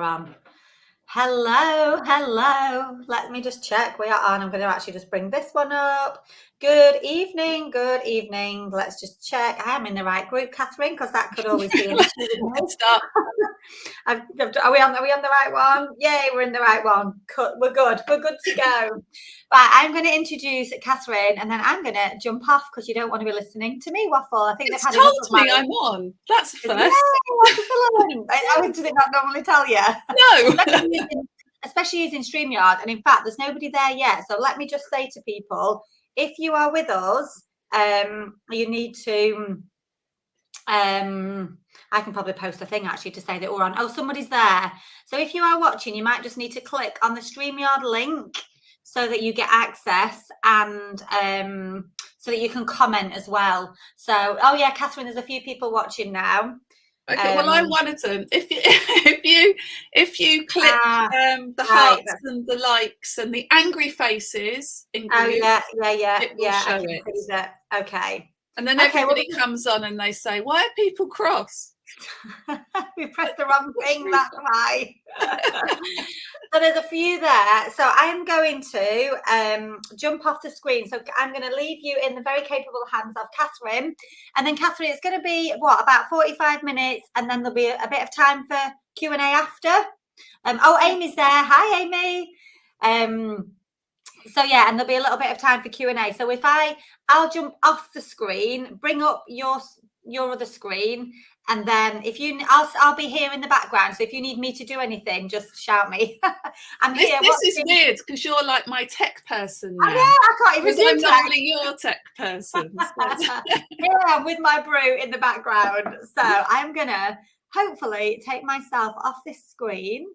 we're on. Hello. Let me just check. We are on. I'm going to actually just bring this one up. Good evening. Let's just check. I am in the right group, Catherine, because that could always be an issue with me. Are we on the right one? Yay, we're in the right one. We're good to go. Right, I'm going to introduce Catherine, and then I'm going to jump off because you don't want to be listening to me waffle. I think it's they've had told me I'm on. That's a first. Did it not normally tell you? No. Especially using StreamYard, and in fact, there's nobody there yet. So let me just say to people, if you are with us, you need to. I can probably post a thing actually to say that we're on. Oh, somebody's there. So if you are watching, you might just need to click on the StreamYard link so that you get access, and so that you can comment as well. So, oh yeah, Catherine, there's a few people watching now. Okay, well, I'm one of them. If you click the hearts and the likes and the angry faces in groups, it will show it. Okay. And then everybody comes on and they say, "Why are people cross?" We pressed the wrong thing. That's why. So there's a few there. So I'm going to jump off the screen. So I'm going to leave you in the very capable hands of Catherine. And then Catherine, it's going to be about 45 minutes, and then there'll be a bit of time for Q&A after. Amy's there. Hi, Amy. So yeah, and there'll be a little bit of time for Q&A. So if I'll jump off the screen, bring up your other screen, and then I'll be here in the background. So if you need me to do anything, just shout me. I'm here. This is weird because you're like my tech person now. I can't even do I'm normally your tech person. Yeah, with my brew in the background. So I'm gonna hopefully take myself off this screen.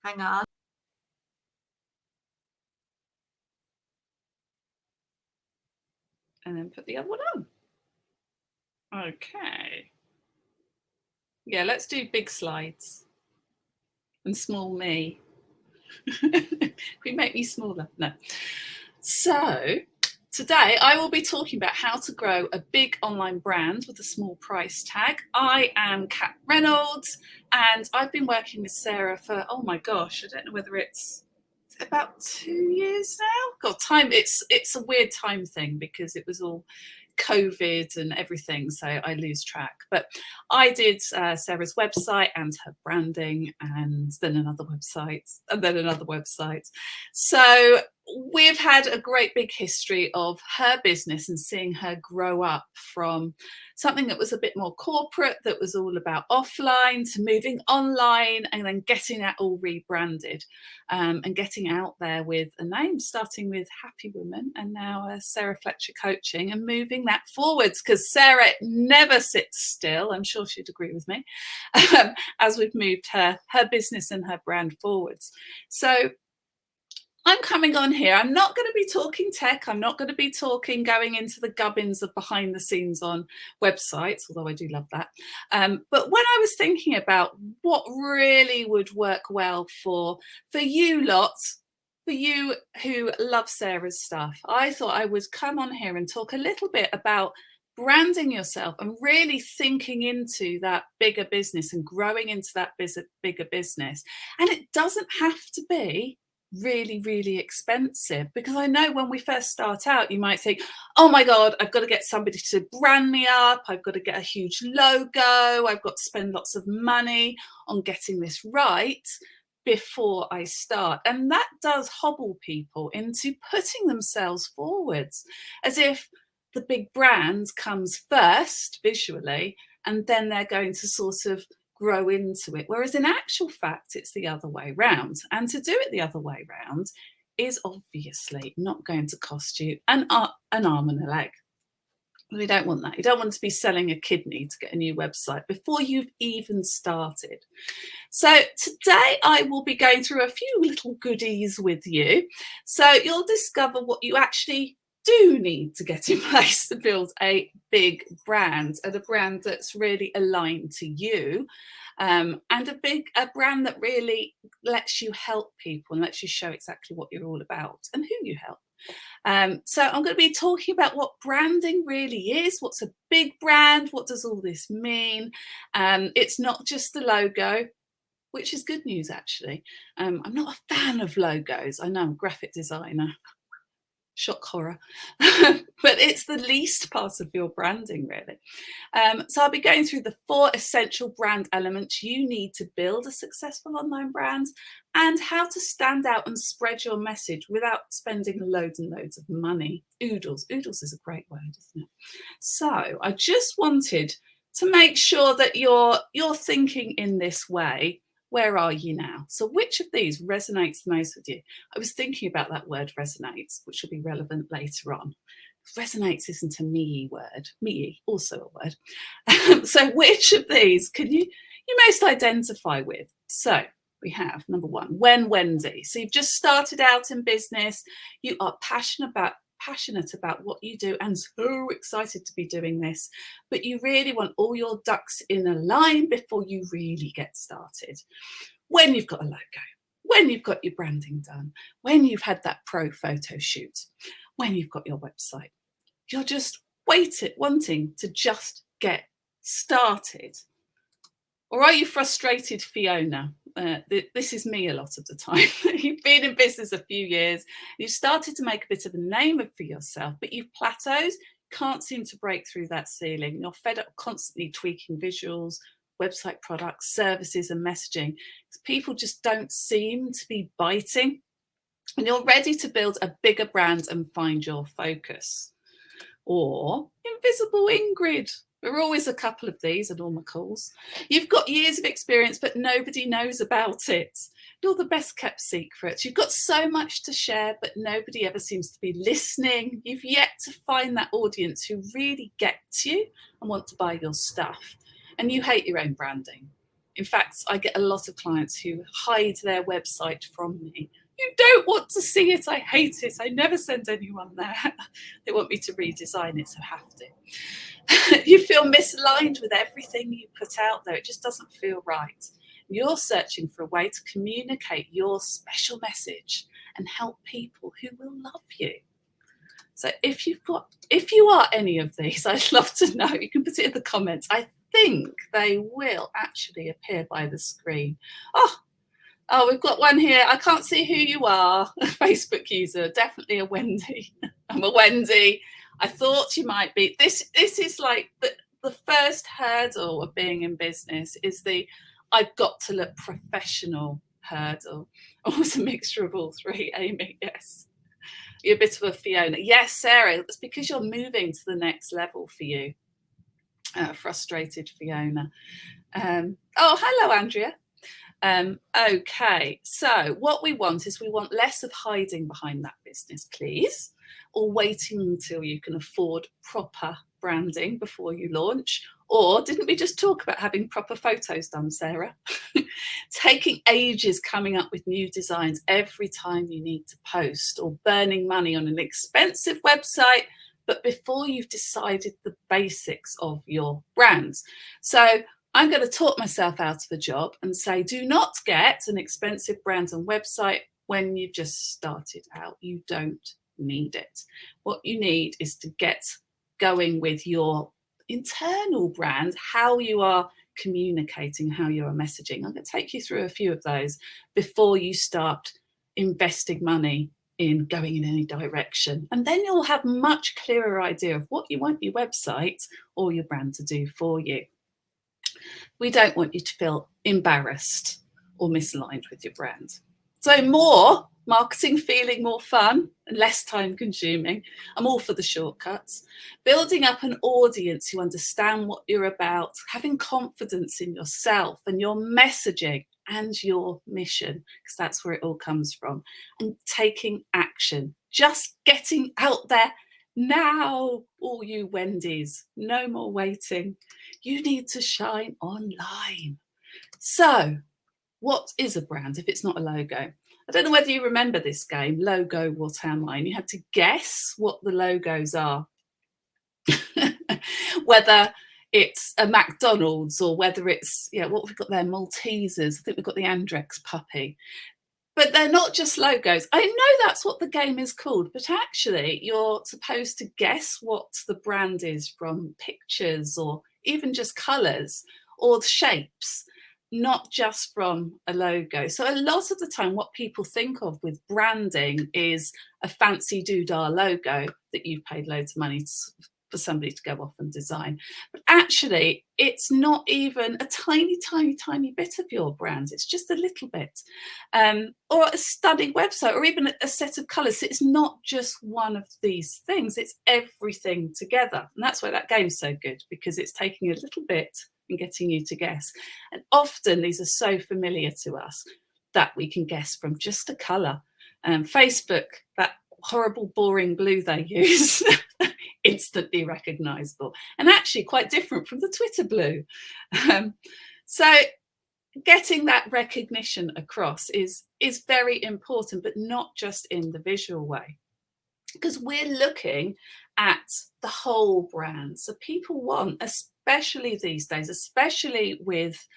Hang on. And then put the other one on. Okay. Yeah, let's do big slides and small me. Can we make me smaller? No. So today I will be talking about how to grow a big online brand with a small price tag. I am Kat Reynolds, and I've been working with Sarah for, oh my gosh, I don't know whether it's about 2 years now. God, time, it's a weird time thing because it was all COVID and everything, so I lose track. But I did Sarah's website and her branding, and then another website, and then another website. So we've had a great big history of her business and seeing her grow up from something that was a bit more corporate, that was all about offline, to moving online, and then getting that all rebranded, and getting out there with a name, starting with Happy Woman and now Sarah Fletcher Coaching, and moving that forwards, because Sarah never sits still. I'm sure she'd agree with me, as we've moved her business and her brand forwards. So I'm coming on here. I'm not going to be talking tech. I'm not going to be going into the gubbins of behind the scenes on websites, although I do love that. But when I was thinking about what really would work well for you lot, for you who love Sarah's stuff, I thought I would come on here and talk a little bit about branding yourself and really thinking into that bigger business and growing into that bigger business. And it doesn't have to be really, really expensive, because I know when we first start out, you might think, oh my God, I've got to get somebody to brand me up. I've got to get a huge logo. I've got to spend lots of money on getting this right before I start. And that does hobble people into putting themselves forwards, as if the big brand comes first visually, and then they're going to sort of grow into it. Whereas in actual fact, it's the other way round. And to do it the other way round is obviously not going to cost you an arm and a leg. We don't want that. You don't want to be selling a kidney to get a new website before you've even started. So today I will be going through a few little goodies with you. So you'll discover what you actually do need to get in place to build a big brand, and a brand that's really aligned to you, and a brand that really lets you help people and lets you show exactly what you're all about and who you help. So I'm going to be talking about what branding really is. What's a big brand? What does all this mean? It's not just the logo. which is good news, actually. I'm not a fan of logos. I know I'm a graphic designer. Shock horror. But it's the least part of your branding, really. So I'll be going through the 4 essential brand elements you need to build a successful online brand, and how to stand out and spread your message without spending loads and loads of money. Oodles. Oodles is a great word, isn't it? So I just wanted to make sure that you're thinking in this way. Where are you now? So which of these resonates the most with you? I was thinking about that word resonates, which will be relevant later on. Resonates isn't a me word. Me, also a word. So which of these can you most identify with? So we have number 1, when Wendy. So you've just started out in business. You are passionate about what you do and so excited to be doing this, but you really want all your ducks in a line before you really get started. When you've got a logo, when you've got your branding done, when you've had that pro photo shoot, when you've got your website, you're just wanting to just get started. Or are you frustrated, Fiona? This is me a lot of the time. You've been in business a few years, you've started to make a bit of a name for yourself, but you've plateaued, can't seem to break through that ceiling. You're fed up constantly tweaking visuals, website products, services and messaging. People just don't seem to be biting, and you're ready to build a bigger brand and find your focus. Or Invisible Ingrid. There are always a couple of these at all my calls. You've got years of experience, but nobody knows about it. You're the best kept secret. You've got so much to share, but nobody ever seems to be listening. You've yet to find that audience who really gets you and want to buy your stuff. And you hate your own branding. In fact, I get a lot of clients who hide their website from me. You don't want to see it. I hate it. I never send anyone there. They want me to redesign it, so I have to. You feel misaligned with everything you put out there. It just doesn't feel right. You're searching for a way to communicate your special message and help people who will love you. So if you are any of these, I'd love to know. You can put it in the comments. I think they will actually appear by the screen. Oh, we've got one here. I can't see who you are. A Facebook user, definitely a Wendy. I'm a Wendy. I thought you might be. This is like the first hurdle of being in business is the I've got to look professional hurdle. Always a mixture of all 3, Amy, yes. You're a bit of a Fiona. Yes, Sarah, that's because you're moving to the next level for you. Frustrated Fiona. Oh, hello, Andrea. Okay, so what we want less of hiding behind that business, please, or waiting until you can afford proper branding before you launch. Or didn't we just talk about having proper photos done, Sarah? Taking ages coming up with new designs every time you need to post, or burning money on an expensive website, but before you've decided the basics of your brand. So I'm going to talk myself out of a job and say, do not get an expensive brand and website when you've just started out. You don't need it. What you need is to get going with your internal brand, how you are communicating, how you are messaging. I'm going to take you through a few of those before you start investing money in going in any direction. And then you'll have a much clearer idea of what you want your website or your brand to do for you. We don't want you to feel embarrassed or misaligned with your brand. So more marketing feeling more fun and less time consuming. I'm all for the shortcuts. Building up an audience who understand what you're about, having confidence in yourself and your messaging and your mission, because that's where it all comes from, and taking action, just getting out there now, all you Wendy's, no more waiting. You need to shine online. So what is a brand if it's not a logo? I don't know whether you remember this game, Logo What Am I? And you had to guess what the logos are. Whether it's a McDonald's or whether it's, what we've got there, Maltesers. I think we've got the Andrex puppy. But they're not just logos. I know that's what the game is called, but actually you're supposed to guess what the brand is from pictures or even just colours or shapes. not just from a logo. So a lot of the time what people think of with branding is a fancy doodah logo that you've paid loads of money for somebody to go off and design. But actually, it's not even a tiny, tiny, tiny bit of your brand. It's just a little bit. Or a stunning website, or even a set of colours. So it's not just one of these things, it's everything together. And that's why that game's so good, because it's taking a little bit and getting you to guess. And often these are so familiar to us that we can guess from just a colour. Facebook, that horrible boring blue they use, instantly recognisable, and actually quite different from the Twitter blue. So getting that recognition across is very important, but not just in the visual way, because we're looking at the whole brand. So people want, especially these days, especially with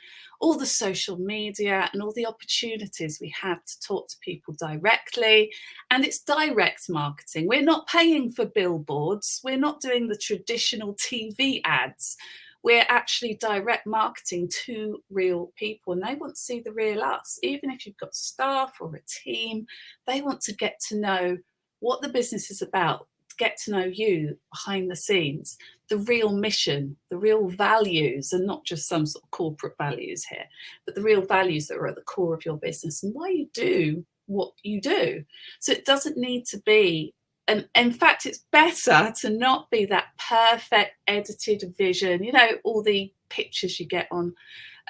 all the social media and all the opportunities we have to talk to people directly, and it's direct marketing. We're not paying for billboards. We're not doing the traditional TV ads. We're actually direct marketing to real people, and they want to see the real us. Even if you've got staff or a team, they want to get to know what the business is about, get to know you behind the scenes, the real mission, the real values, and not just some sort of corporate values here, but the real values that are at the core of your business and why you do what you do. So it doesn't need to be, and in fact, it's better to not be that perfect edited vision, you know, all the pictures you get on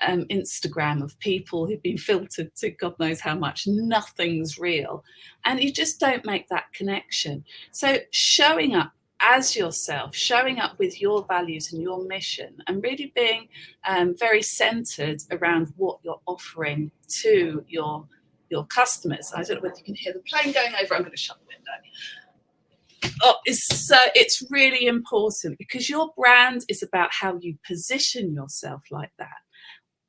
Instagram of people who've been filtered to God knows how much. Nothing's real, and you just don't make that connection. So showing up as yourself, showing up with your values and your mission, and really being very centered around what you're offering to your customers. I don't know whether you can hear the plane going over. I'm going to shut the window. Oh, it's really important, because your brand is about how you position yourself like that,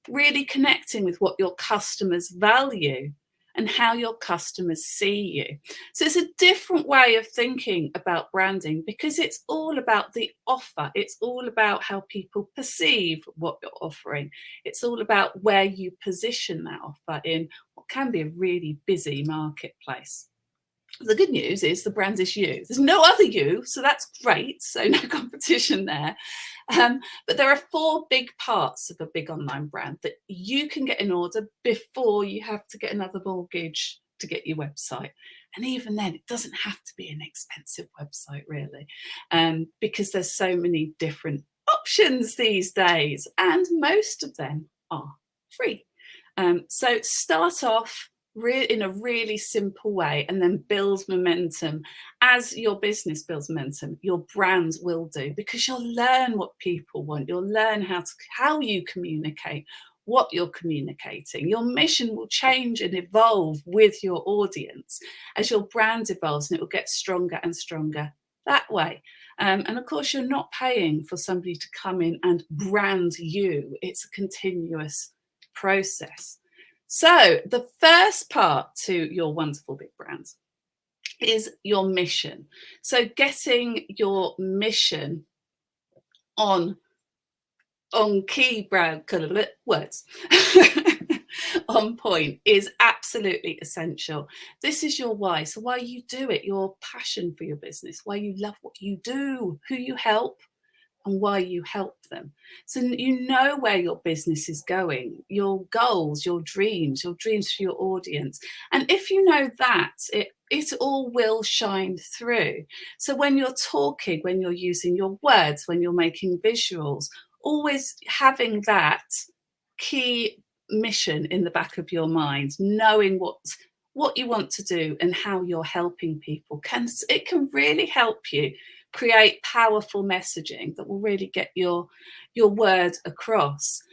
really connecting with what your customers value and how your customers see you. So it's a different way of thinking about branding, because it's all about the offer. It's all about how people perceive what you're offering. It's all about where you position that offer in what can be a really busy marketplace. The good news is the brand is you. There's no other you, so that's great. So no competition there. But there are 4 big parts of a big online brand that you can get in order before you have to get another mortgage to get your website. And even then, it doesn't have to be an expensive website, really, because there's so many different options these days, and most of them are free. So start off in a really simple way, and then build momentum. As your business builds momentum, your brand will do, because you'll learn what people want. You'll learn how you communicate, what you're communicating. Your mission will change and evolve with your audience as your brand evolves, and it will get stronger and stronger that way. And of course, you're not paying for somebody to come in and brand you. It's a continuous process. So the first part to your wonderful big brand is your mission. So getting your mission on key brand words on point is absolutely essential. This is your why. So why you do it, your passion for your business, why you love what you do, who you help, and why you help them. So you know where your business is going, your goals, your dreams for your audience. And if you know that, it all will shine through. So when you're talking, when you're using your words, when you're making visuals, always having that key mission in the back of your mind, knowing what you want to do and how you're helping people, can really help you create powerful messaging that will really get your word across.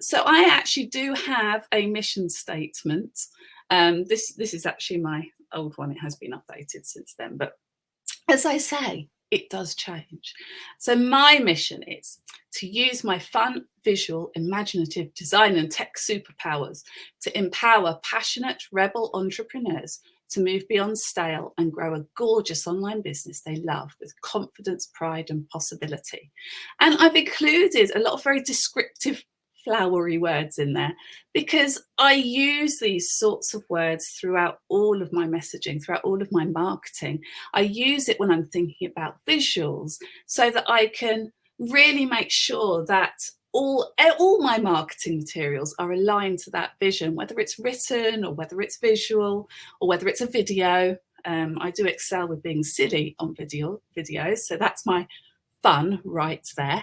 So I actually do have a mission statement. This is actually my old one. It has been updated since then, but as I say, it does change. So my mission is to use my fun, visual, imaginative design and tech superpowers to empower passionate rebel entrepreneurs to move beyond stale and grow a gorgeous online business they love with confidence, pride, and possibility. And I've included a lot of very descriptive flowery words in there, because I use these sorts of words throughout all of my messaging, throughout all of my marketing. I use it when I'm thinking about visuals, so that I can really make sure that all my marketing materials are aligned to that vision, whether it's written or whether it's visual or whether it's a video. I do excel with being silly on videos, so that's my fun right there.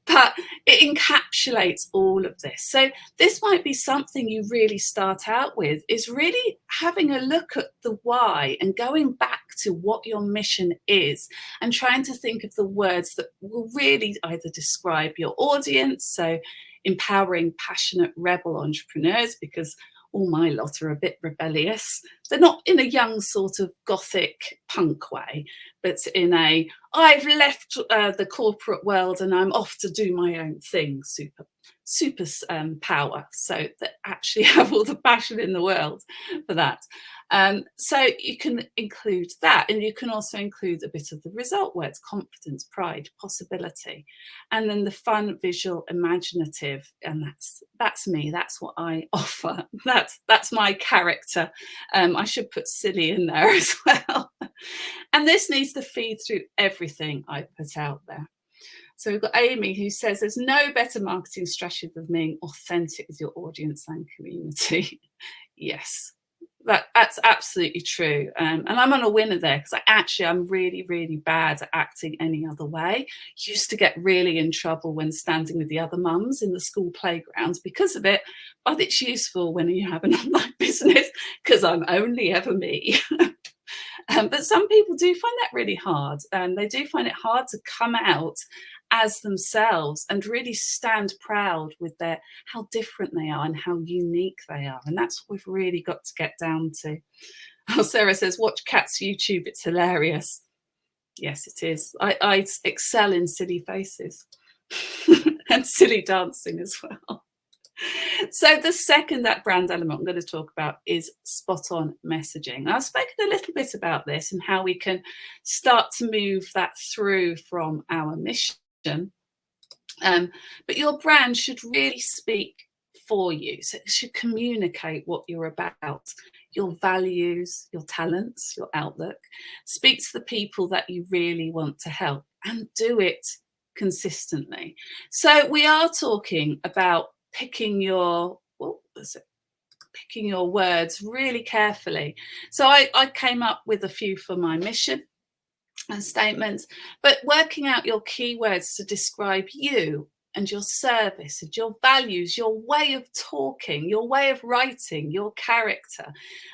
But it encapsulates all of this. So this might be something you really start out with, is really having a look at the why and going back to what your mission is and trying to think of the words that will really either describe your audience, so empowering passionate rebel entrepreneurs, because all my lot are a bit rebellious. They're not in a young sort of gothic punk way, but in a I've left the corporate world and I'm off to do my own thing, super power, so that actually have all the passion in the world for that. So you can include that, and you can also include a bit of the result words: confidence, pride, possibility, and then the fun, visual, imaginative. And that's me. That's what I offer. That's my character. I should put silly in there as well. And this needs to feed through everything I put out there. So we've got Amy, who says there's no better marketing strategy than being authentic with your audience and community. Yes, that's absolutely true. And I'm on a winner there, because I'm really, really bad at acting any other way. Used to get really in trouble when standing with the other mums in the school playgrounds because of it, but it's useful when you have an online business, because I'm only ever me. But some people do find that really hard. They do find it hard to come out as themselves and really stand proud with how different they are and how unique they are. And that's what we've really got to get down to. Oh, Sarah says, watch Kat's YouTube, it's hilarious. Yes, it is. I excel in silly faces and silly dancing as well. So the second that brand element I'm going to talk about is spot on messaging. I've spoken a little bit about this and how we can start to move that through from our mission. But your brand should really speak for you. So it should communicate what you're about, your values, your talents, your outlook. Speak to the people that you really want to help, and do it consistently. So we are talking about picking your words really carefully. So I came up with a few for my mission and statements, but working out your keywords to describe you and your service and your values, your way of talking, your way of writing, your character.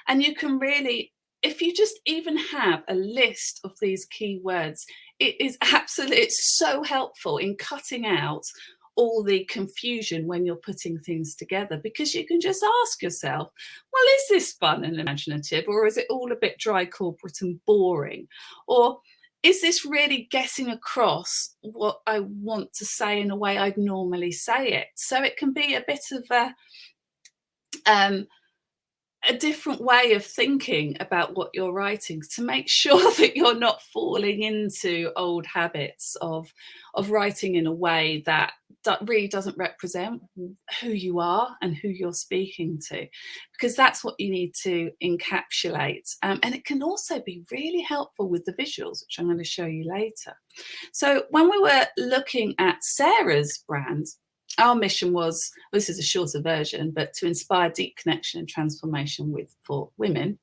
And you can really, if you just even have a list of these keywords, it's so helpful in cutting out all the confusion when you're putting things together, because you can just ask yourself, well, is this fun and imaginative, or is it all a bit dry, corporate and boring? Or is this really getting across what I want to say in a way I'd normally say it? So it can be a bit of a different way of thinking about what you're writing, to make sure that you're not falling into old habits of writing in a way that really doesn't represent who you are and who you're speaking to, because that's what you need to encapsulate. And it can also be really helpful with the visuals, which I'm going to show you later. So when we were looking at Sarah's brand, our mission was, this is a shorter version, but to inspire deep connection and transformation for women.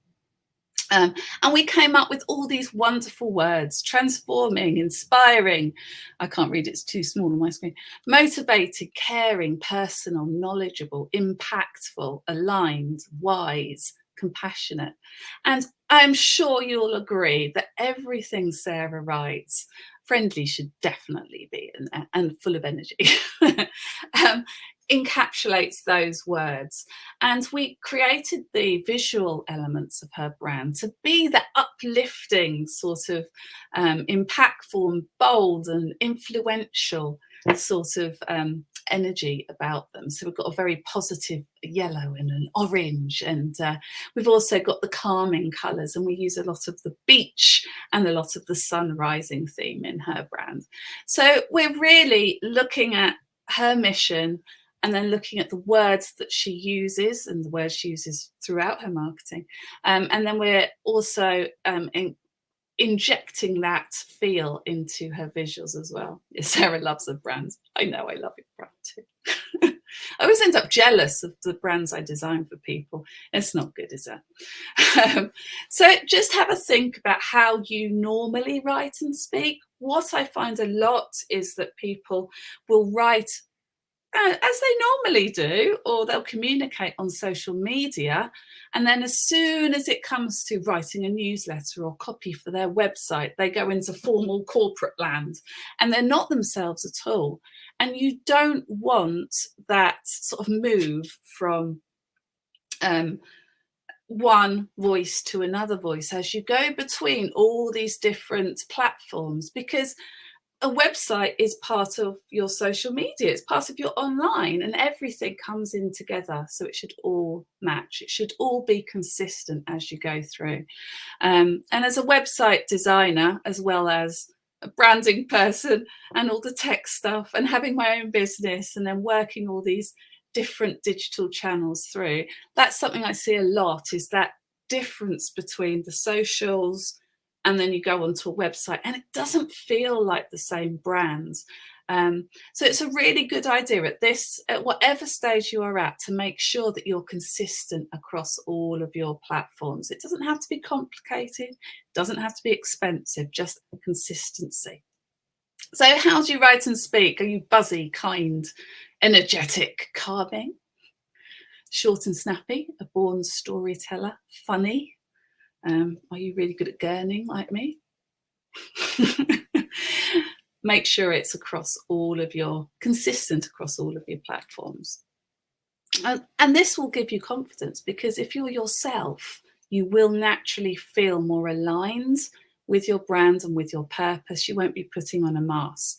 And we came up with all these wonderful words: transforming, inspiring, I can't read, it's too small on my screen, motivated, caring, personal, knowledgeable, impactful, aligned, wise, compassionate. And I'm sure you'll agree that everything Sarah writes, friendly should definitely be in there, and full of energy, encapsulates those words. And we created the visual elements of her brand to be the uplifting sort of impactful and bold and influential sort of energy about them. So we've got a very positive yellow and an orange, and we've also got the calming colours, and we use a lot of the beach and a lot of the sun rising theme in her brand. So we're really looking at her mission, and then looking at the words that she uses and the words she uses throughout her marketing. And then we're also injecting that feel into her visuals as well. Sarah loves the brands. I know I love your brand too. I always end up jealous of the brands I design for people. It's not good, is it? So just have a think about how you normally write and speak. What I find a lot is that people will write as they normally do, or they'll communicate on social media. And then as soon as it comes to writing a newsletter or copy for their website, they go into formal corporate land and they're not themselves at all. And you don't want that sort of move from one voice to another voice as you go between all these different platforms, because a website is part of your social media, it's part of your online, and everything comes in together. So it should all match. It should all be consistent as you go through. And as a website designer, as well as a branding person and all the tech stuff, and having my own business and then working all these different digital channels through, that's something I see a lot, is that difference between the socials and then you go onto a website and it doesn't feel like the same brand. So it's a really good idea at whatever stage you are at, to make sure that you're consistent across all of your platforms. It doesn't have to be complicated, it doesn't have to be expensive, just consistency. So how do you write and speak? Are you buzzy, kind, energetic, calming, short and snappy, a born storyteller, funny? Are you really good at gurning like me? Make sure it's consistent across all of your platforms. And this will give you confidence, because if you're yourself, you will naturally feel more aligned with your brand and with your purpose. You won't be putting on a mask.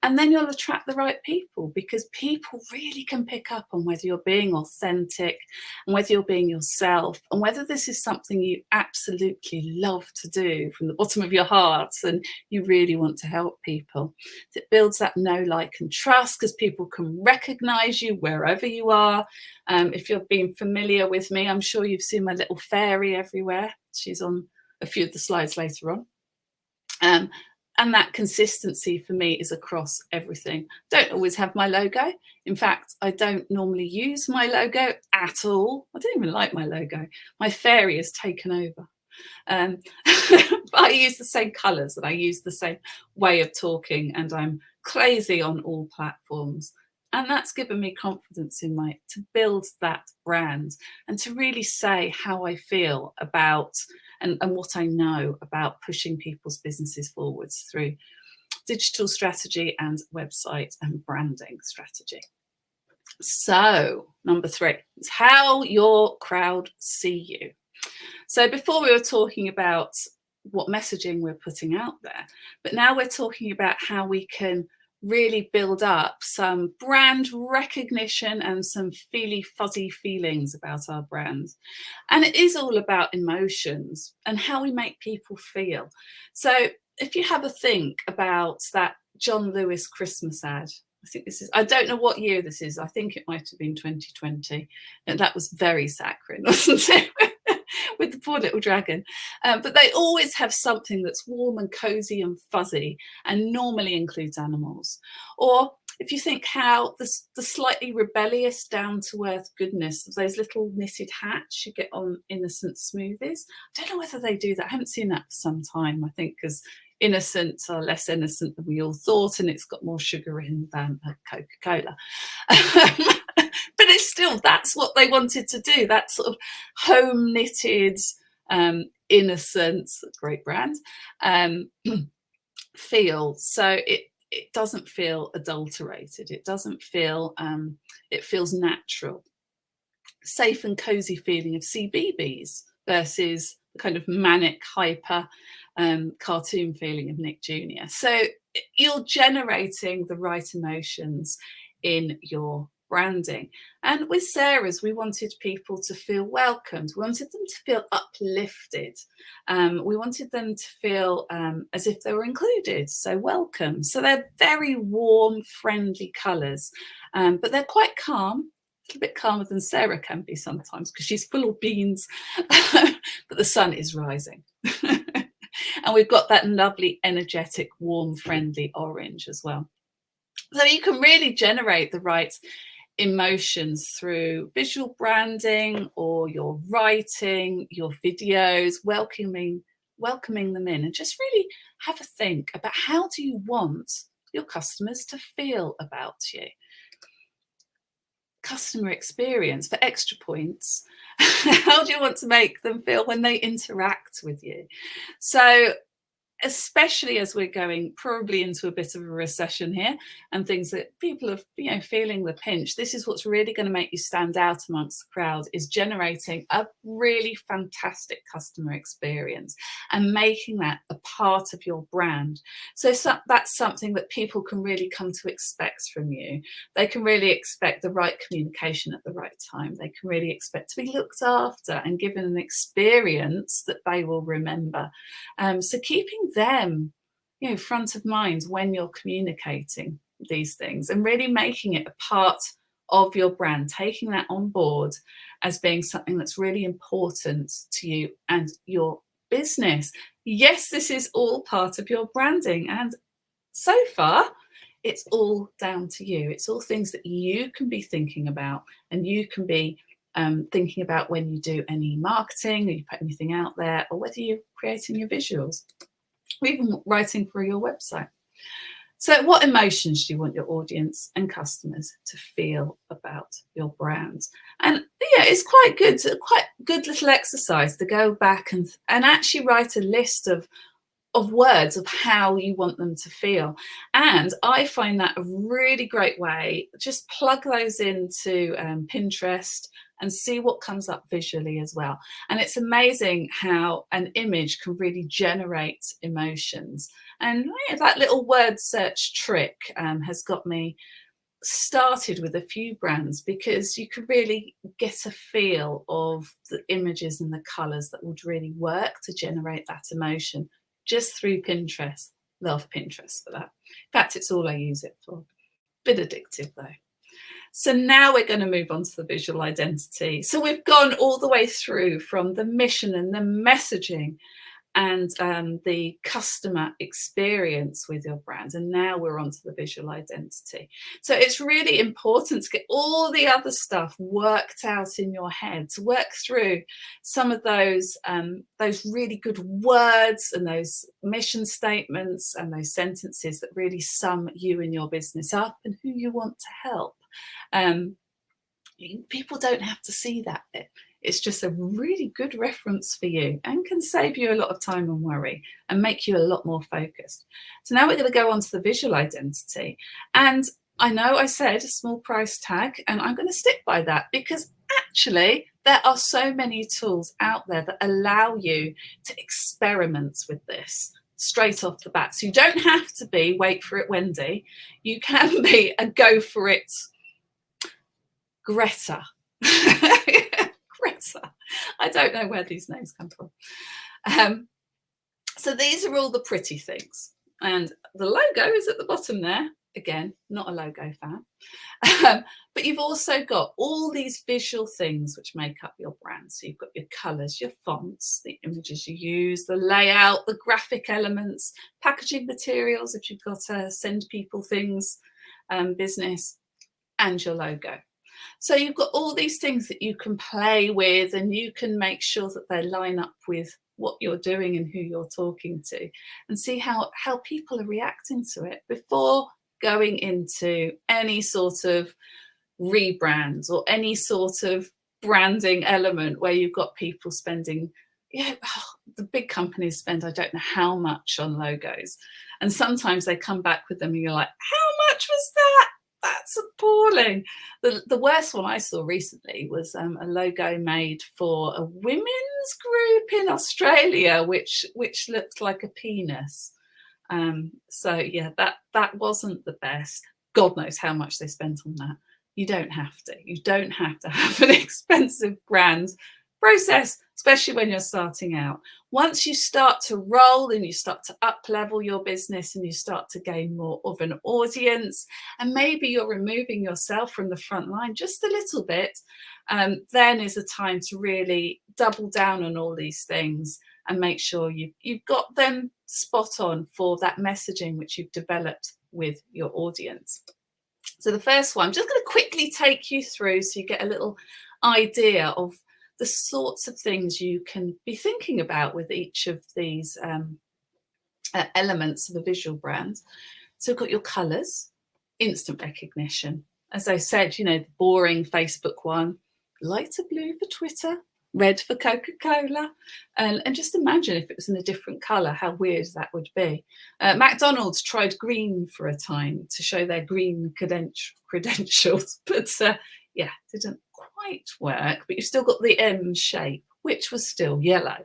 And then you'll attract the right people, because people really can pick up on whether you're being authentic and whether you're being yourself, and whether this is something you absolutely love to do from the bottom of your heart and you really want to help people. It builds that know, like, and trust, because people can recognize you wherever you are. If you're being familiar with me, I'm sure you've seen my little fairy everywhere. She's on a few of the slides later on. And that consistency for me is across everything. Don't always have my logo. In fact, I don't normally use my logo at all. I don't even like my logo. My fairy has taken over. But I use the same colours and I use the same way of talking, and I'm crazy on all platforms. And that's given me confidence to build that brand and to really say how I feel about and what I know about pushing people's businesses forwards through digital strategy and website and branding strategy. So, number 3 is how your crowd see you. So before we were talking about what messaging we're putting out there, but now we're talking about how we can really build up some brand recognition and some fuzzy feelings about our brand. And it is all about emotions and how we make people feel. So if you have a think about that John Lewis Christmas ad, I don't know what year this is. I think it might have been 2020. And that was very saccharine, wasn't it? With the poor little dragon. But they always have something that's warm and cozy and fuzzy, and normally includes animals. Or if you think how the slightly rebellious, down-to-earth goodness of those little knitted hats you get on Innocent smoothies. I don't know whether they do that. I haven't seen that for some time, I think, because innocent are less innocent than we all thought, and it's got more sugar in than Coca-Cola. But it's still, that's what they wanted to do, that sort of home knitted, innocent, great brand, feel. So it doesn't feel adulterated. It doesn't feel, it feels natural. Safe and cozy feeling of CBeebies versus the kind of manic, hyper cartoon feeling of Nick Jr. So you're generating the right emotions in your branding. And with Sarah's, we wanted people to feel welcomed. We wanted them to feel uplifted. We wanted them to feel as if they were included, so welcome. So they're very warm, friendly colours, but they're quite calm. A little bit calmer than Sarah can be sometimes because she's full of beans, but the sun is rising. And we've got that lovely, energetic, warm, friendly orange as well. So you can really generate the right emotions through visual branding or your writing, your videos, welcoming them in, and just really have a think about how do you want your customers to feel about you. Customer experience for extra points. How do you want to make them feel when they interact with you? So especially as we're going probably into a bit of a recession here and things that people are, feeling the pinch, this is what's really going to make you stand out amongst the crowd, is generating a really fantastic customer experience and making that a part of your brand. So that's something that people can really come to expect from you. They can really expect the right communication at the right time. They can really expect to be looked after and given an experience that they will remember. So keeping them, front of mind when you're communicating these things and really making it a part of your brand, taking that on board as being something that's really important to you and your business. Yes, this is all part of your branding, and so far it's all down to you. It's all things that you can be thinking about, and you can be thinking about when you do any marketing or you put anything out there, or whether you're creating your visuals or even writing for your website. So what emotions do you want your audience and customers to feel about your brand? And it's quite good little exercise to go back and actually write a list of words of how you want them to feel. And I find that a really great way. Just plug those into Pinterest and see what comes up visually as well. And it's amazing how an image can really generate emotions. And that little word search trick has got me started with a few brands, because you could really get a feel of the images and the colours that would really work to generate that emotion just through Pinterest. Love Pinterest for that. In fact, it's all I use it for. Bit addictive though. So now we're going to move on to the visual identity. So we've gone all the way through from the mission and the messaging and the customer experience with your brand. And now we're on to the visual identity. So it's really important to get all the other stuff worked out in your head, to work through some of those really good words and those mission statements and those sentences that really sum you and your business up and who you want to help. People don't have to see that bit. It's just a really good reference for you and can save you a lot of time and worry and make you a lot more focused. So now we're going to go on to the visual identity. And I know I said a small price tag, and I'm going to stick by that, because actually there are so many tools out there that allow you to experiment with this straight off the bat. So you don't have to be, wait for it, Wendy. You can be a go for it, Greta. Greta. I don't know where these names come from. So these are all the pretty things. And the logo is at the bottom there. Again, not a logo fan. But you've also got all these visual things which make up your brand. So you've got your colours, your fonts, the images you use, the layout, the graphic elements, packaging materials if you've got to send people things, business, and your logo. So you've got all these things that you can play with, and you can make sure that they line up with what you're doing and who you're talking to, and see how people are reacting to it before going into any sort of rebrands or any sort of branding element where you've got people spending, the big companies spend I don't know how much on logos, and sometimes they come back with them and you're like, how much was that? That's appalling. The worst one I saw recently was a logo made for a women's group in Australia, which looked like a penis. So yeah, that wasn't the best. God knows how much they spent on that. You don't have to. You don't have to have an expensive brand process, especially when you're starting out. Once you start to roll and you start to up level your business and you start to gain more of an audience, and maybe you're removing yourself from the front line just a little bit, then is a time to really double down on all these things and make sure you've got them spot on for that messaging which you've developed with your audience. So the first one, I'm just going to quickly take you through so you get a little idea of the sorts of things you can be thinking about with each of these elements of a visual brand. So we've got your colours, instant recognition. As I said, you know, the boring Facebook one, lighter blue for Twitter, red for Coca-Cola, and just imagine if it was in a different colour, how weird that would be. McDonald's tried green for a time to show their green credentials, but yeah, didn't quite work. But you've still got the M shape, which was still yellow,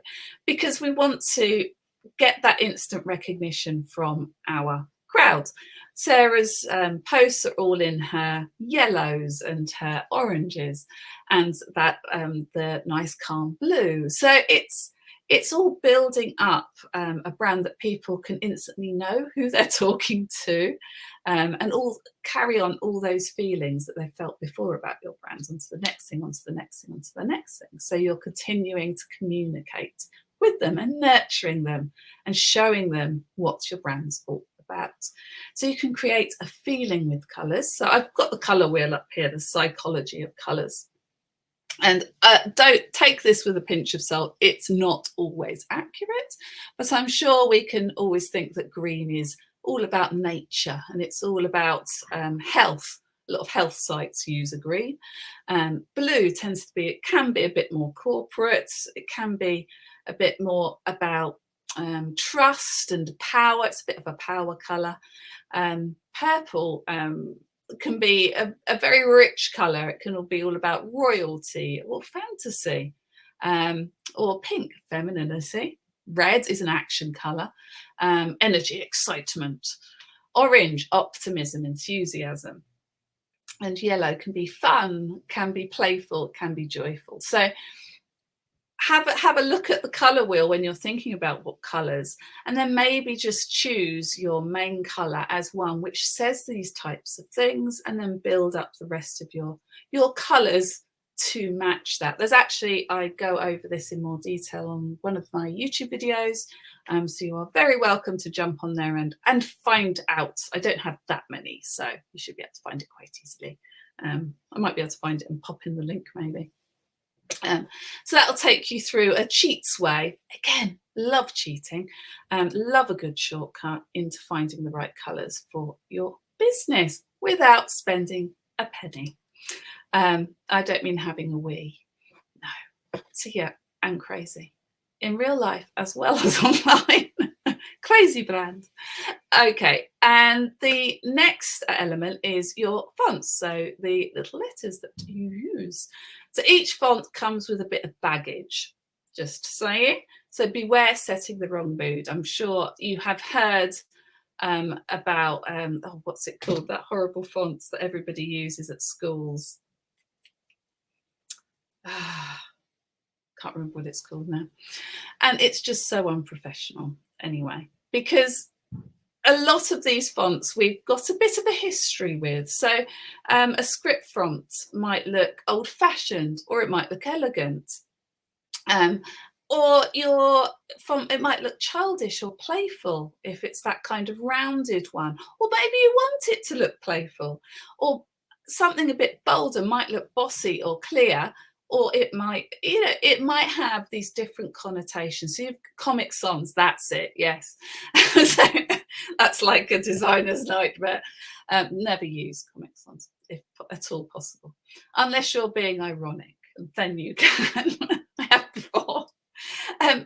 because we want to get that instant recognition from our crowd. Sarah's posts are all in her yellows and her oranges, and that the nice calm blue. So it's all building up a brand that people can instantly know who they're talking to, and all carry on all those feelings that they felt before about your brand onto the next thing, onto the next thing, onto the next thing. So you're continuing to communicate with them and nurturing them and showing them what your brand's all about. So you can create a feeling with colours. So I've got the colour wheel up here, the psychology of colours. And don't take this with a pinch of salt. It's not always accurate, but I'm sure we can always think that green is all about nature and it's all about health. A lot of health sites use a green. Blue tends to be, it can be a bit more corporate. It can be a bit more about trust and power. It's a bit of a power colour. Purple can be a very rich colour. It can all be all about royalty or fantasy. Or pink, femininity. Red is an action colour. Energy, excitement. Orange, optimism, enthusiasm. And yellow can be fun, can be playful, can be joyful. So have a look at the colour wheel when you're thinking about what colours, and then maybe just choose your main colour as one which says these types of things, and then build up the rest of your colours to match that. There's actually, I go over this in more detail on one of my YouTube videos, so you are very welcome to jump on there and find out. I don't have that many, so you should be able to find it quite easily. I might be able to find it and pop in the link maybe. So that'll take you through a cheats way. Again, love cheating, love a good shortcut into finding the right colours for your business without spending a penny. I don't mean having a wee, no. So yeah, and crazy in real life as well as online. Crazy brand. Okay, and the next element is your fonts, so the little letters that you use. So each font comes with a bit of baggage, just saying. So beware setting the wrong mood. I'm sure you have heard about, oh, what's it called? That horrible fonts that everybody uses at schools. Can't remember what it's called now. And it's just so unprofessional anyway, because a lot of these fonts we've got a bit of a history with. So a script font might look old-fashioned, or it might look elegant. Or your font, it might look childish or playful if it's that kind of rounded one. Or maybe you want it to look playful. Or something a bit bolder might look bossy or clear, or it might, you know, it might have these different connotations. So you've Comic Sans, that's it, yes. So that's like a designer's nightmare. Never use Comic Sans, if at all possible, unless you're being ironic, and then you can. I have before.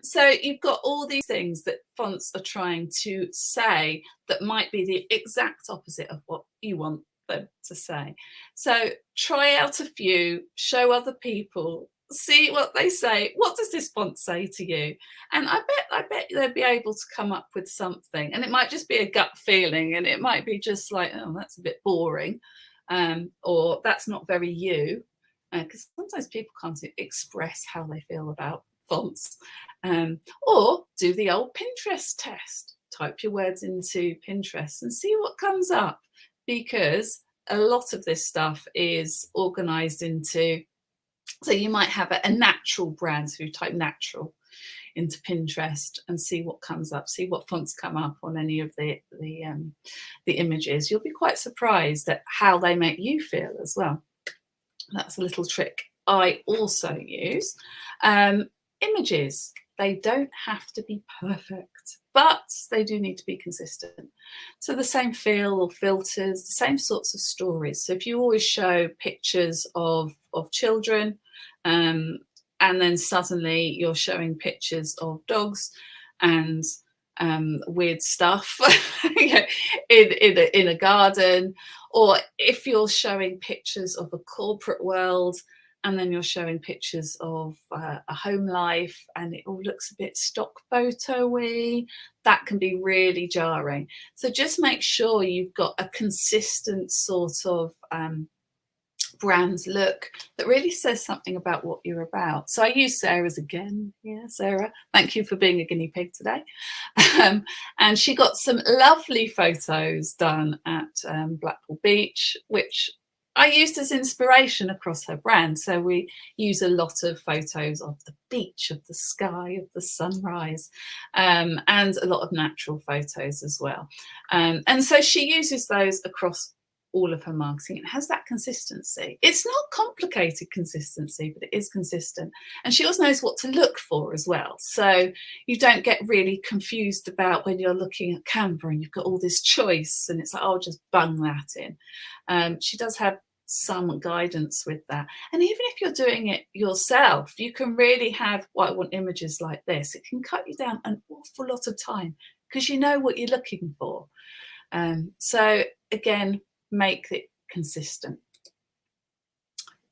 So you've got all these things that fonts are trying to say that might be the exact opposite of what you want them to say. So try out a few, show other people, see what they say. What does this font say to you? And I bet they'll be able to come up with something. And it might just be a gut feeling, and it might be just like, oh, that's a bit boring. or that's not very you, because sometimes people can't express how they feel about fonts. Or do the old Pinterest test. Type your words into Pinterest and see what comes up, because a lot of this stuff is organized into, so you might have a natural brand, so you type natural into Pinterest and see what comes up, see what fonts come up on any of the images. You'll be quite surprised at how they make you feel as well. That's a little trick I also use. Images, they don't have to be perfect, but they do need to be consistent. So the same feel or filters, the same sorts of stories. So if you always show pictures of children, and then suddenly you're showing pictures of dogs and weird stuff in a garden, or if you're showing pictures of a corporate world and then you're showing pictures of a home life and it all looks a bit stock photo-y, that can be really jarring. So just make sure you've got a consistent sort of brand look that really says something about what you're about. So I use Sarah's again. Yeah, Sarah, thank you for being a guinea pig today. And she got some lovely photos done at Blackpool Beach, which I used as inspiration across her brand. So we use a lot of photos of the beach, of the sky, of the sunrise, and a lot of natural photos as well. And so she uses those across all of her marketing. It has that consistency. It's not complicated consistency, but it is consistent. And she also knows what to look for as well. So you don't get really confused about when you're looking at Canva and you've got all this choice and it's like, oh, just bung that in. She does have some guidance with that. And even if you're doing it yourself, you can really have, well, I want images like this. It can cut you down an awful lot of time because you know what you're looking for. So again, make it consistent.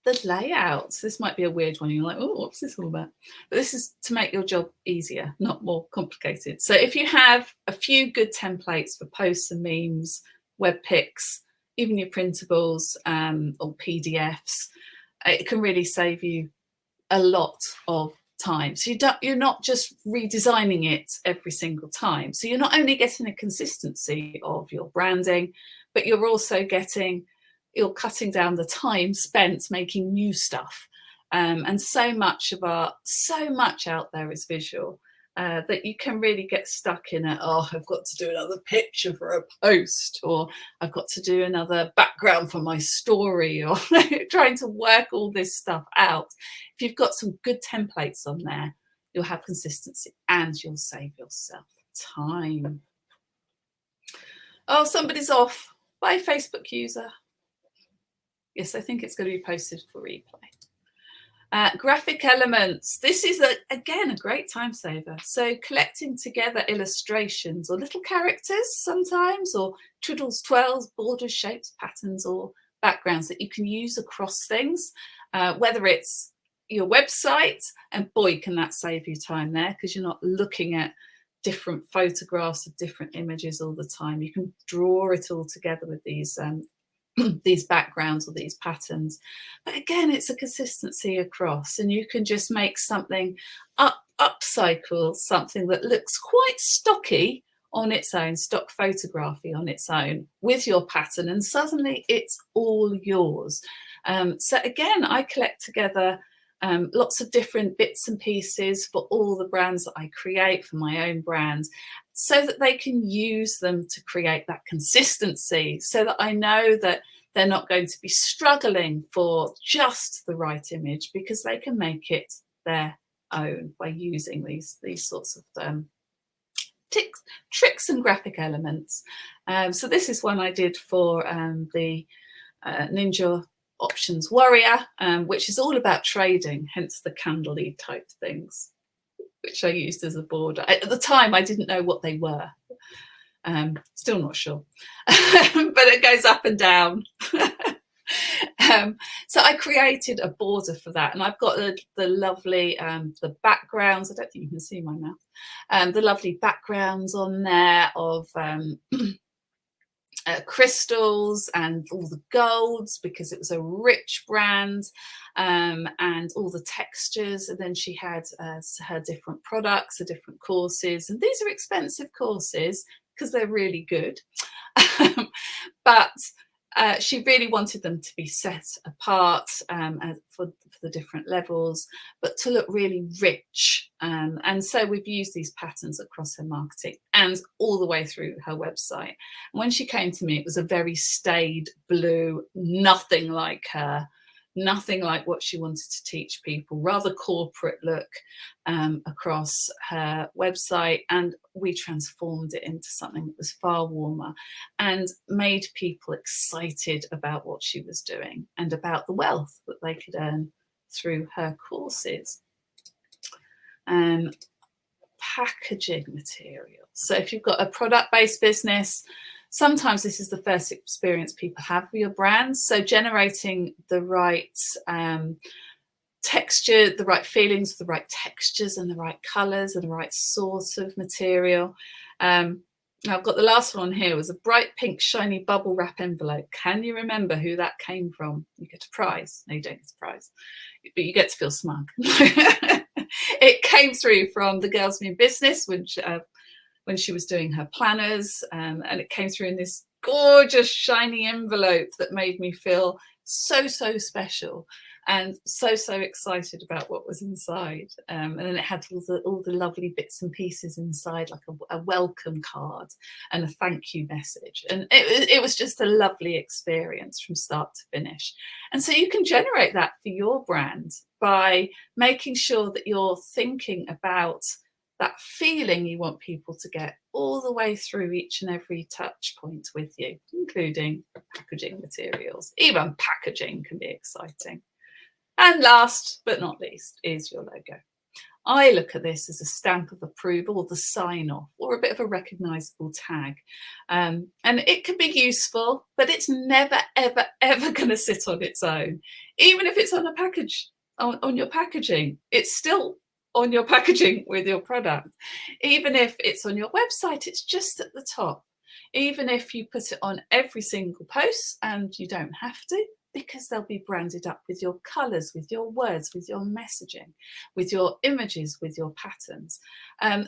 The layouts, this might be a weird one. You're like, oh, what's this all about? But this is to make your job easier, not more complicated. So if you have a few good templates for posts and memes, web pics, even your printables or PDFs, it can really save you a lot of time. So you're not just redesigning it every single time. So you're not only getting a consistency of your branding, but you're also you're cutting down the time spent making new stuff. And so much out there is visual, that you can really get stuck in it. Oh, I've got to do another picture for a post, or I've got to do another background for my story, or trying to work all this stuff out. If you've got some good templates on there, you'll have consistency and you'll save yourself time. Oh, somebody's off. Bye, Facebook user. Yes, I think it's going to be posted for replay. Graphic elements. This is, again, a great time saver. So collecting together illustrations or little characters sometimes, or twiddles, twirls, borders, shapes, patterns, or backgrounds that you can use across things, whether it's your website, and boy, can that save you time there, because you're not looking at different photographs of different images all the time. You can draw it all together with these these backgrounds or these patterns. But again, it's a consistency across, and you can just make something upcycle something that looks quite stocky on its own, stock photography on its own, with your pattern, and suddenly it's all yours. So again, I collect together lots of different bits and pieces for all the brands that I create, for my own brands, so that they can use them to create that consistency, so that I know that they're not going to be struggling for just the right image, because they can make it their own by using these sorts of tricks and graphic elements. So this is one I did for the Ninja Options Warrior, which is all about trading, hence the candle lead type things, which I used as a border. At the time, I didn't know what they were. Still not sure, but it goes up and down. So I created a border for that, and I've got the lovely the backgrounds. I don't think you can see my mouth. The lovely backgrounds on there of crystals and all the golds, because it was a rich brand, and all the textures. And then she had her different products, the different courses, and these are expensive courses because they're really good. But she really wanted them to be set apart for the different levels, but to look really rich. And so we've used these patterns across her marketing and all the way through her website. And when she came to me, it was a very staid blue, nothing like her, nothing like what she wanted to teach people, rather corporate look across her website. And we transformed it into something that was far warmer and made people excited about what she was doing and about the wealth that they could earn through her courses. Packaging materials. So if you've got a product-based business, sometimes this is the first experience people have with your brand. So generating the right texture, the right feelings, the right textures and the right colours and the right sort of material. Now I've got the last one here. It was a bright pink shiny bubble wrap envelope. Can you remember who that came from? You get a prize. No, you don't get a prize, but you get to feel smug. It came through from the Girls Mean Business when she was doing her planners, and it came through in this gorgeous shiny envelope that made me feel so special and so excited about what was inside. And then it had all the lovely bits and pieces inside, like a welcome card and a thank you message. And it was just a lovely experience from start to finish. And so you can generate that for your brand by making sure that you're thinking about that feeling you want people to get all the way through each and every touch point with you, including packaging materials. Even packaging can be exciting. And last but not least is your logo. I look at this as a stamp of approval, or the sign off, or a bit of a recognizable tag. And it can be useful, but it's never, ever, ever going to sit on its own. Even if it's on a package, on your packaging, it's still on your packaging with your product. Even if it's on your website, it's just at the top. Even if you put it on every single post, and you don't have to, because they'll be branded up with your colours, with your words, with your messaging, with your images, with your patterns.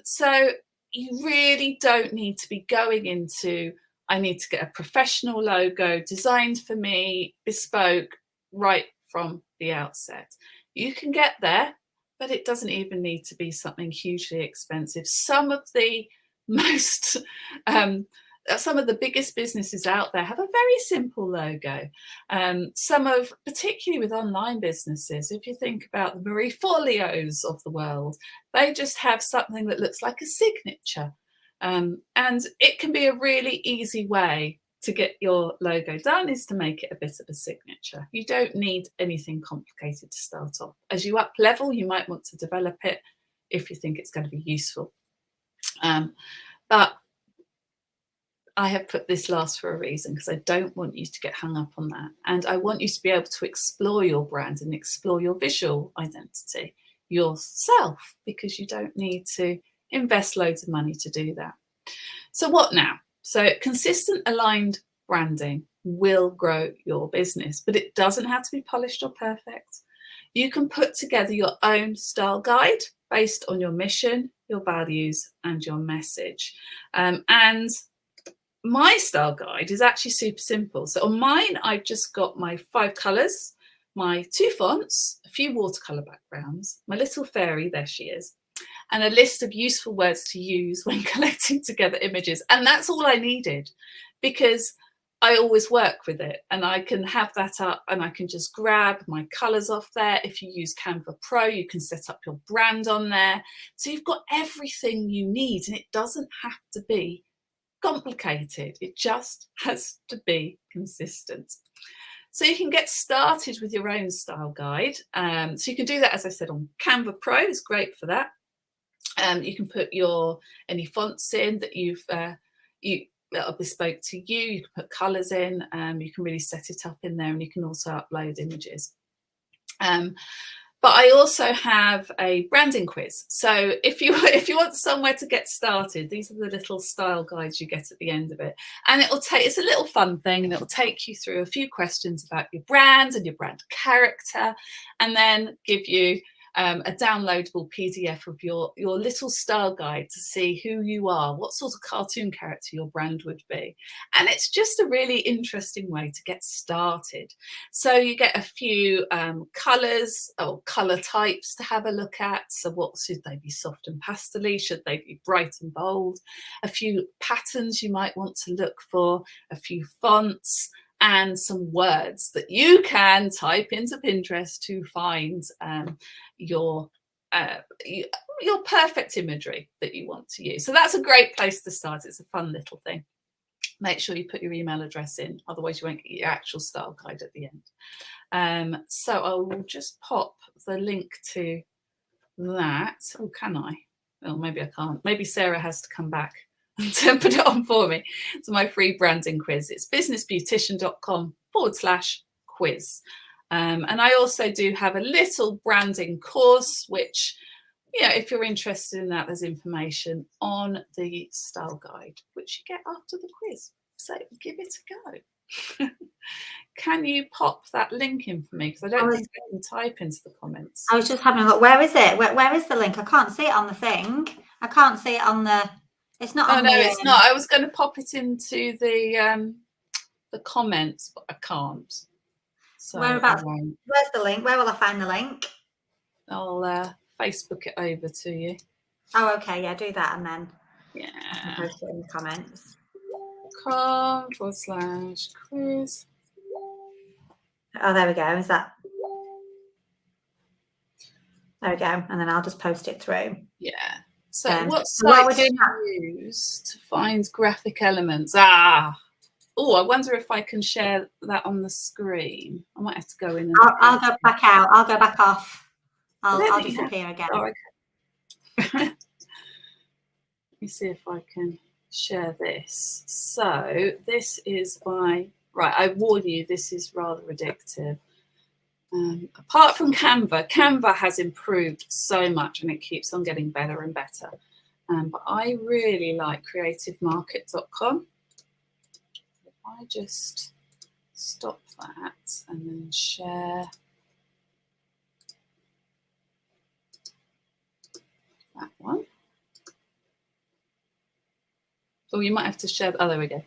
So you really don't need to be going into, I need to get a professional logo designed for me, bespoke, right from the outset. You can get there, but it doesn't even need to be something hugely expensive. Some of the most some of the biggest businesses out there have a very simple logo. Particularly with online businesses, if you think about the Marie Forleos of the world, they just have something that looks like a signature. And it can be a really easy way to get your logo done, is to make it a bit of a signature. You don't need anything complicated to start off. As you up level, you might want to develop it if you think it's going to be useful. But I have put this last for a reason, because I don't want you to get hung up on that. And I want you to be able to explore your brand and explore your visual identity yourself, because you don't need to invest loads of money to do that. So what now? So consistent aligned branding will grow your business, but it doesn't have to be polished or perfect. You can put together your own style guide based on your mission, your values, and your message. And my style guide is actually super simple. So on mine, I've just got my 5 colours, my 2 fonts, a few watercolour backgrounds, my little fairy, there she is, and a list of useful words to use when collecting together images. And that's all I needed, because I always work with it, and I can have that up and I can just grab my colours off there. If you use Canva Pro, you can set up your brand on there. So you've got everything you need, and it doesn't have to be complicated. It just has to be consistent. So you can get started with your own style guide. So you can do that, as I said, on Canva Pro. It's great for that. You can put any fonts in that that are bespoke to you. You can put colours in. You can really set it up in there, and you can also upload images. But I also have a branding quiz. So if you want somewhere to get started, these are the little style guides you get at the end of it. And it's a little fun thing, and it'll take you through a few questions about your brand and your brand character, and then give you a downloadable PDF of your little style guide to see who you are, what sort of cartoon character your brand would be. And it's just a really interesting way to get started. So you get a few colours or colour types to have a look at. So what should they be? Soft and pastel-y? Should they be bright and bold? A few patterns you might want to look for, a few fonts, and some words that you can type into Pinterest to find your perfect imagery that you want to use. So that's a great place to start. It's a fun little thing. Make sure you put your email address in, otherwise you won't get your actual style guide at the end. So I will just pop the link to that. Oh, can I? Oh, maybe I can't. Maybe Sarah has to come back and put it on for me. So my free branding quiz, it's businessbeautician.com/quiz. And I also do have a little branding course, which, if you're interested in that, there's information on the style guide, which you get after the quiz. So give it a go. Can you pop that link in for me? Because I don't think I can type into the comments. I was just having a look. Where is it? Where is the link? I can't see it on the thing. I can't see it on the... It's not on the... No, it's not. I was going to pop it into the comments, but I can't. So whereabouts? Where's the link? Where will I find the link? I'll Facebook it over to you. Oh, okay. Yeah, do that, and then I can post it in the comments. com/quiz. Oh, there we go. Is that? There we go. And then I'll just post it through. Yeah. So what site do you use to find graphic elements? Oh, I wonder if I can share that on the screen. I might have to go in. I'll go back out. I'll go back off. I'll disappear again. Oh, okay. Let me see if I can share this. So this is right, I warn you, this is rather addictive. Apart from Canva has improved so much, and it keeps on getting better and better. But I really like creativemarket.com. If I just stop that and then share that one. Oh, you might have to share. Oh, there we go.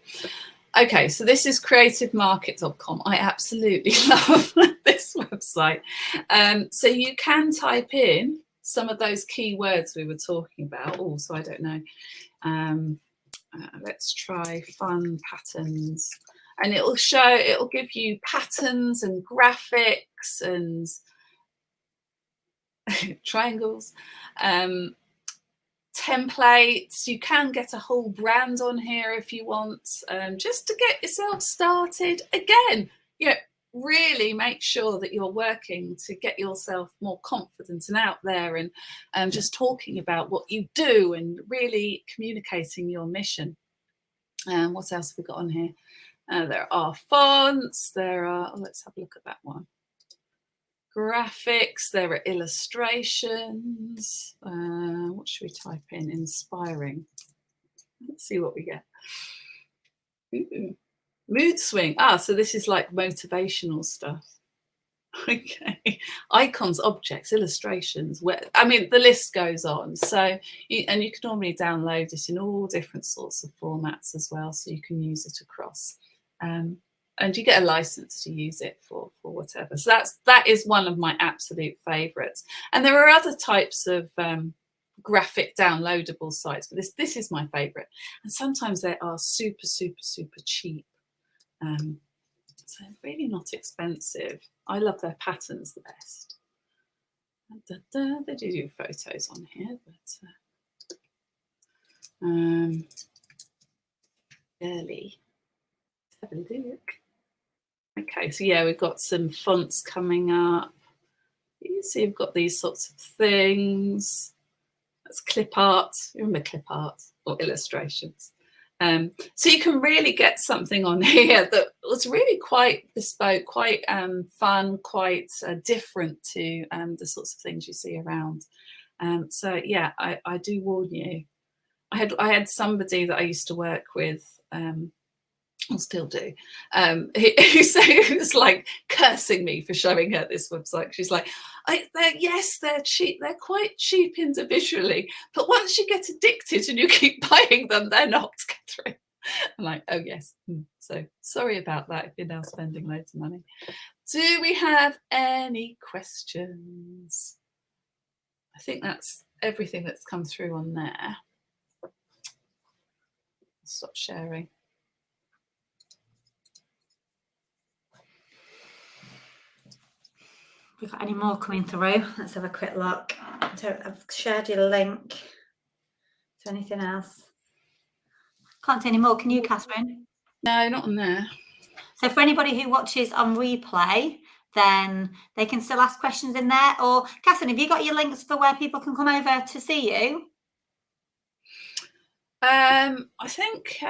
Okay, so this is creativemarket.com. I absolutely love this website. So you can type in some of those keywords we were talking about. Oh, so I don't know. Let's try fun patterns. And it'll give you patterns and graphics and triangles. Templates. You can get a whole brand on here if you want, just to get yourself started. Again, really make sure that you're working to get yourself more confident and out there, and just talking about what you do and really communicating your mission. What else have we got on here? There are fonts. There are, let's have a look at that one. Graphics, there are illustrations. What should we type in? Inspiring. Let's see what we get. Ooh. Mood swing. So this is like motivational stuff. Okay. Icons, objects, illustrations. The list goes on. So, you can normally download it in all different sorts of formats as well, so you can use it across. And you get a license to use it for whatever. So that is one of my absolute favorites. And there are other types of graphic downloadable sites, but this is my favorite. And sometimes they are super, super, super cheap. So really not expensive. I love their patterns the best. They do photos on here, but early. Let's have a look. Okay, so yeah, we've got some fonts coming up. You see, we've got these sorts of things. That's clip art. Remember clip art or illustrations? So you can really get something on here that was really quite bespoke, quite fun, quite different to the sorts of things you see around. So yeah, I do warn you. I had somebody that I used to work with, or still do, who was like cursing me for showing her this website. She's like, they're cheap, they're quite cheap individually, but once you get addicted and you keep buying them, they're not, Catherine. I'm like, oh yes. So sorry about that if you're now spending loads of money. Do we have any questions? I think that's everything that's come through on there. Stop sharing. Have we got any more coming through? Let's have a quick look. So I've shared your link. Is there anything else? Can't see any more. Can you, Catherine? No, not on there. So for anybody who watches on replay, then they can still ask questions in there. Or Catherine, have you got your links for where people can come over to see you? I think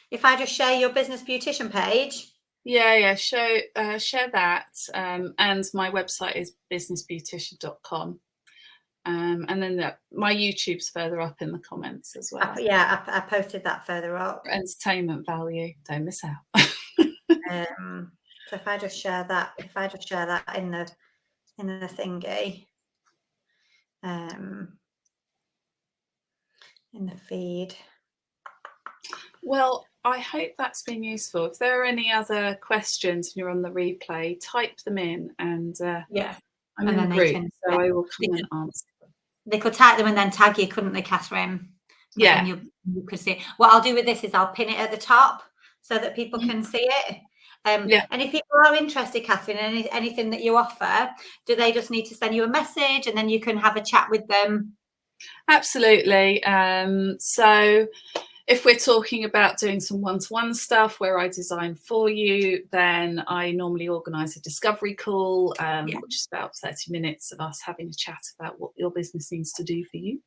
if I just share your Business Beautician page. Yeah, share that. And my website is businessbeautician.com. And then my YouTube's further up in the comments as well. I posted that further up. For entertainment value, don't miss out. So if I just share that, in the thingy, in the feed. Well, I hope that's been useful. If there are any other questions and you're on the replay, type them in, and I'm in the group, so I will come and answer them. They could type them and then tag you, couldn't they, Catherine? Yeah. Then you could see it. What I'll do with this is I'll pin it at the top so that people can see it. And if people are interested, Catherine, in anything that you offer, do they just need to send you a message and then you can have a chat with them? Absolutely. So if we're talking about doing some one-to-one stuff where I design for you, then I normally organise a discovery call, which is about 30 minutes of us having a chat about what your business needs to do for you,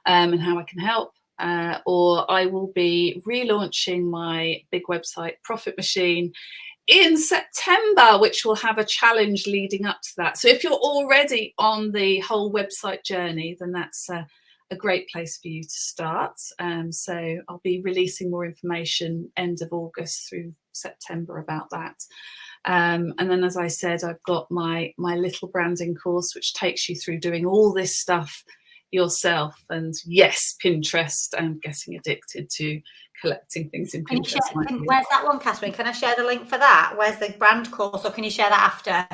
and how I can help. Or I will be relaunching my big website, Profit Machine, in September, which will have a challenge leading up to that. So if you're already on the whole website journey, then that's a great place for you to start. So I'll be releasing more information end of August through September about that. And then, as I said, I've got my little branding course, which takes you through doing all this stuff yourself. And yes, Pinterest, and getting addicted to collecting things in Pinterest. Where's that one, Catherine? Can I share the link for that? Where's the brand course, or can you share that after?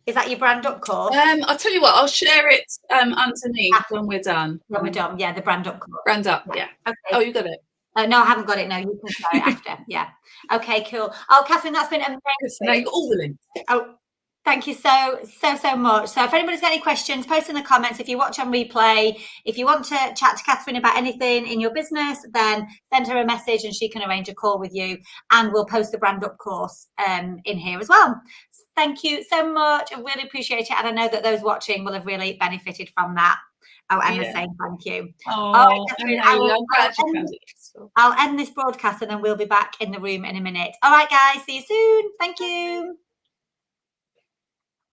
Is that your brand up course? I'll tell you what, I'll share it underneath when we're done. When we're done, yeah, the brand up course. Brand up, yeah. Okay. Oh, you got it? No, I haven't got it. No, you can share it after. Yeah. Okay, cool. Oh, Catherine, that's been amazing. Now you've got all the links. Oh, thank you so much. So if anybody's got any questions, post in the comments. If you watch on replay, if you want to chat to Catherine about anything in your business, then send her a message and she can arrange a call with you, and we'll post the brand up course in here as well. Thank you so much. I really appreciate it. And I know that those watching will have really benefited from that. Oh, Emma's saying thank you. Oh, all right, Catherine, I'll end this broadcast and then we'll be back in the room in a minute. All right, guys. See you soon. Thank you.